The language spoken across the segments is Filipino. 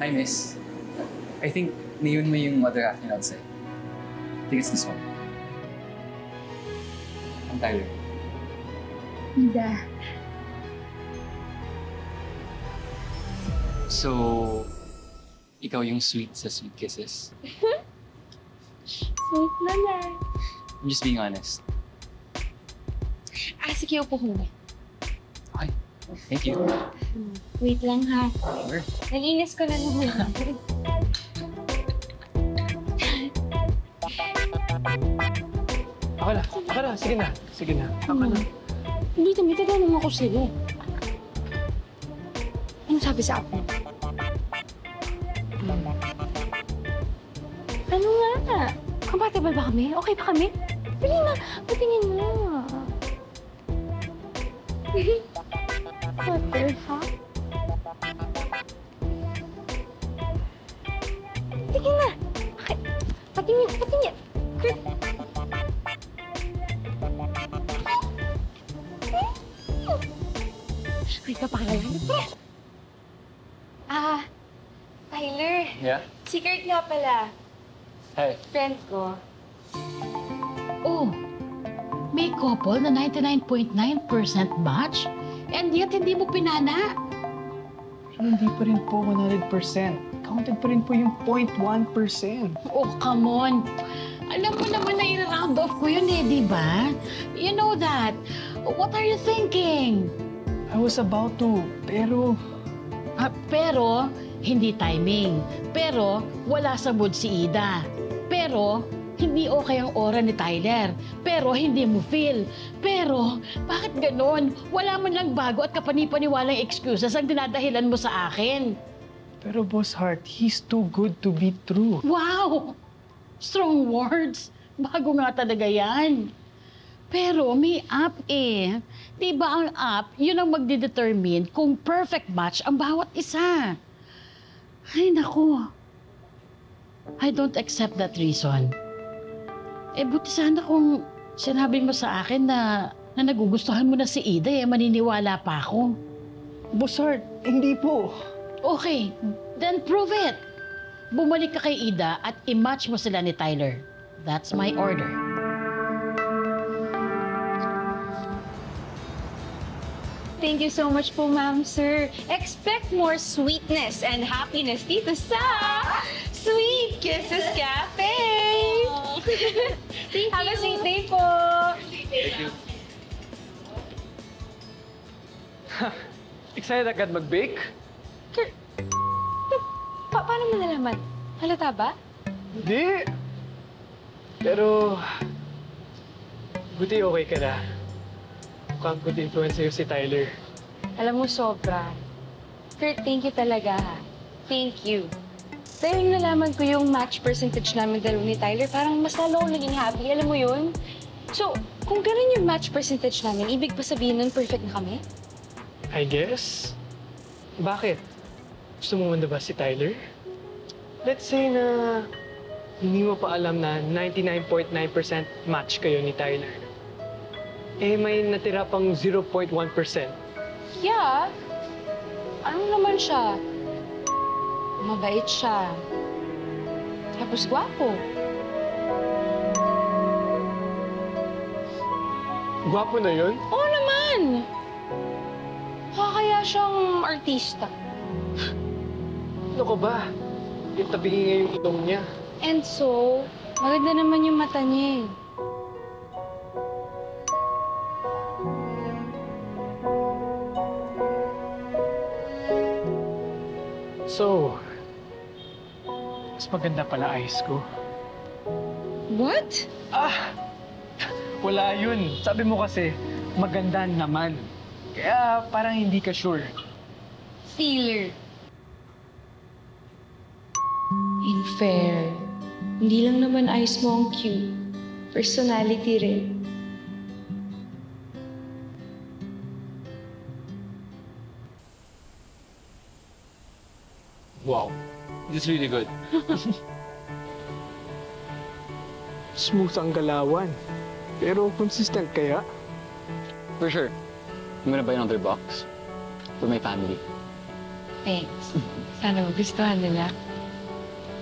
Hi, miss. I think naiwan mo yung mother acting outside. I think it's this one. I'm Tyler. Ida. So, ikaw yung sweet sa Sweet Kisses? Sweet naman. I'm just being honest. Sige, upo ko na. Okay. Thank you. Wait lang ha. Sure. Nalinis ko na naman. Ako na. Sige na. Sige na. Ako na. Hindi, may tatanong ako sa'yo. Ano sabi sa apo? Ano nga? Compatible ba kami? Okay ba kami? Dali na, patingin mo. What the fuck? Tingin na! Okay. Patingin, patingin! Wait, papakilala ko. Tyler. Yeah? Si Kurt nga pala. Hi. Friend ko. Oh, may couple na 99.9% match? And yet, hindi mo pinana? Hindi pa rin po 100%. Counted pa rin po yung 0.1%. Oh, come on. Alam mo naman na i-round off ko yun eh, di ba? You know that. What are you thinking? I was about to, pero... Pero, hindi timing. Pero, wala sa mood si Ida. Pero, hindi okay ang aura ni Tyler. Pero, hindi mo feel. Pero, bakit ganon? Wala man lang bago at kapani-paniwalang excuses ang dinadahilan mo sa akin. Pero, Boss Hart, he's too good to be true. Wow! Strong words. Bago nga talaga yan. Pero may app eh. Di ba ang app, yun ang magdedetermine kung perfect match ang bawat isa. Ay, naku. I don't accept that reason. Buti sana kung sinabi mo sa akin na nagugustuhan mo na si Ida maniniwala pa ako. Boss Hart, hindi po. Okay, then prove it. Bumalik ka kay Ida at i-match mo sila ni Tyler. That's my order. Thank you so much po, ma'am, sir. Expect more sweetness and happiness dito sa Sweet Kisses Cafe! Thank you. Have a sweet day po! Thank you. Excited agad mag-bake? Paano mo nalaman? Halata ba? Hindi. Pero... buti okay ka na. Mukhang good influence sa'yo si Tyler. Alam mo, sobra. Kurt, thank you talaga. Thank you. Dahil nalaman ko yung match percentage namin dalawa ni Tyler, parang mas lalo akong naging happy. Alam mo yun? So, kung ganun yung match percentage namin, ibig pa sabihin nun perfect na kami? I guess. Bakit? Gusto mo ba si Tyler? Let's say na hindi mo pa alam na 99.9% match kayo ni Tyler. May natira pang 0.1%. Yeah. Ano naman siya? Mabait siya. Tapos gwapo. Gwapo na yun? Oo naman! Kaya siyang artista. Ano ka ba? Yung tabingi nga yung ilong niya. And so, maganda naman yung mata niya eh. So, mas maganda pala eyes ko. What? Wala yun. Sabi mo kasi, maganda naman. Kaya parang hindi ka sure. Stealer. In fair, hindi lang naman eyes mo ang cute. Personality rin. Wow. This is really good. Smooth ang galawan. Pero consistent kaya? For sure. I'm gonna buy another box for my family. Thanks. Sana gustuhan nila.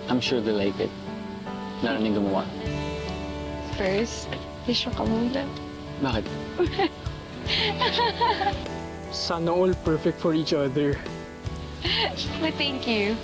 I'm sure they like it. Lalo na yung gumawa. First, tissue ka muna. Bakit? Sana all perfect for each other. But thank you.